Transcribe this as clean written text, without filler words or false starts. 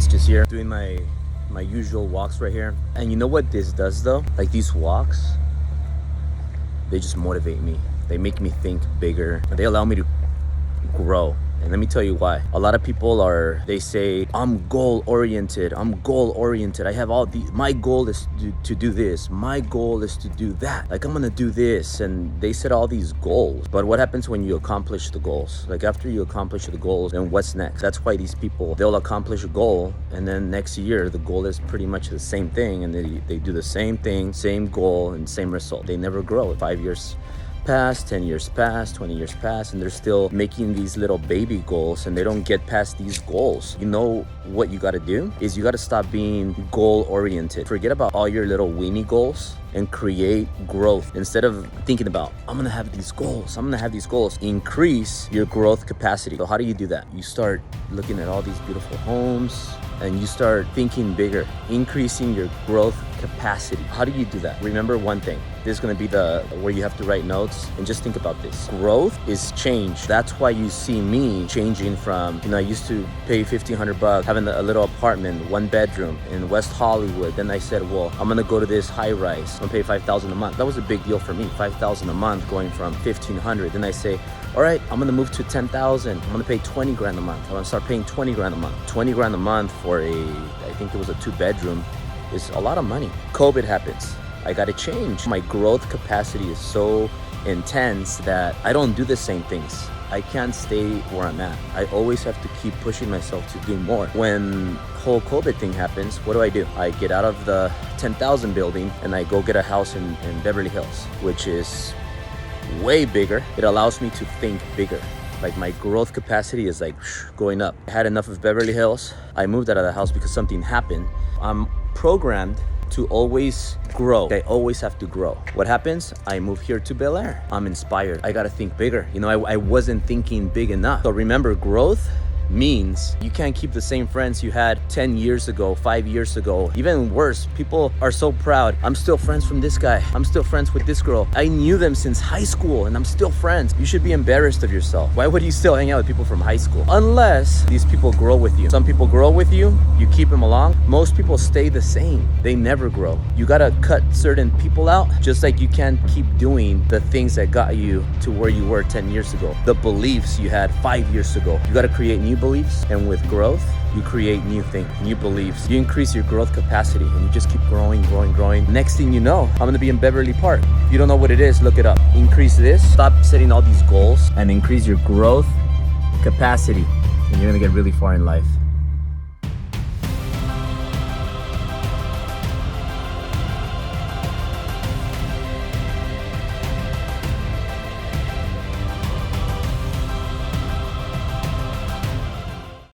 guys, just here doing my usual walks right here. And you know what this does though? Like these walks, they just motivate me. They make me think bigger. They allow me to grow. And let me tell you why. A lot of people they say, I'm goal oriented. I have my goal is to do this. My goal is to do that. Like I'm gonna do this. And they set all these goals. But what happens when you accomplish the goals? Like after you accomplish the goals, then what's next? That's why these people, they'll accomplish a goal. And then next year, the goal is pretty much the same thing. And they do the same thing, same goal and same result. They never grow. 5 years pass, 10 years pass, 20 years pass, and they're still making these little baby goals and they don't get past these goals. You know what you got to do is you got to stop being goal oriented. Forget about all your little weenie goals and create growth. Instead of thinking about, I'm gonna have these goals, increase your growth capacity. So how do you do that? You start looking at all these beautiful homes and you start thinking bigger, increasing your growth capacity. How do you do that? Remember one thing. This is gonna be where you have to write notes and just think about this. Growth is change. That's why you see me changing from, I used to pay $1,500 having a little apartment, 1 bedroom in West Hollywood. Then I said, well, I'm gonna go to this high rise. I'm gonna pay $5,000 a month. That was a big deal for me, $5,000 a month going from $1,500. Then I say, all right, I'm gonna move to $10,000. I'm gonna pay 20 grand a month. I'm gonna start paying 20 grand a month. 20 grand a month for I think it was a 2 bedroom is a lot of money. COVID happens. I gotta change. My growth capacity is so intense that I don't do the same things. I can't stay where I'm at. I always have to keep pushing myself to do more. When whole COVID thing happens, what do? I get out of the 10,000 building and I go get a house in Beverly Hills, which is way bigger. It allows me to think bigger. Like my growth capacity is like going up. I had enough of Beverly Hills. I moved out of the house because something happened. I'm programmed to always grow. I always have to grow. What happens? I move here to Bel Air. I'm inspired. I gotta think bigger. I wasn't thinking big enough. So remember, growth means you can't keep the same friends you had 10 years ago, 5 years ago. Even worse, people are so proud. I'm still friends from this guy. I'm still friends with this girl. I knew them since high school and I'm still friends. You should be embarrassed of yourself. Why would you still hang out with people from high school? Unless these people grow with you. Some people grow with you, you keep them along. Most people stay the same. They never grow. You gotta cut certain people out, just like you can't keep doing the things that got you to where you were 10 years ago. The beliefs you had 5 years ago. You gotta create new beliefs, and with growth you create new things, new beliefs. You increase your growth capacity and you just keep growing. Next thing you know, I'm gonna be in Beverly Park. If you don't know what it is, look it up. Increase this, stop setting all these goals and increase your growth capacity and you're gonna get really far in life.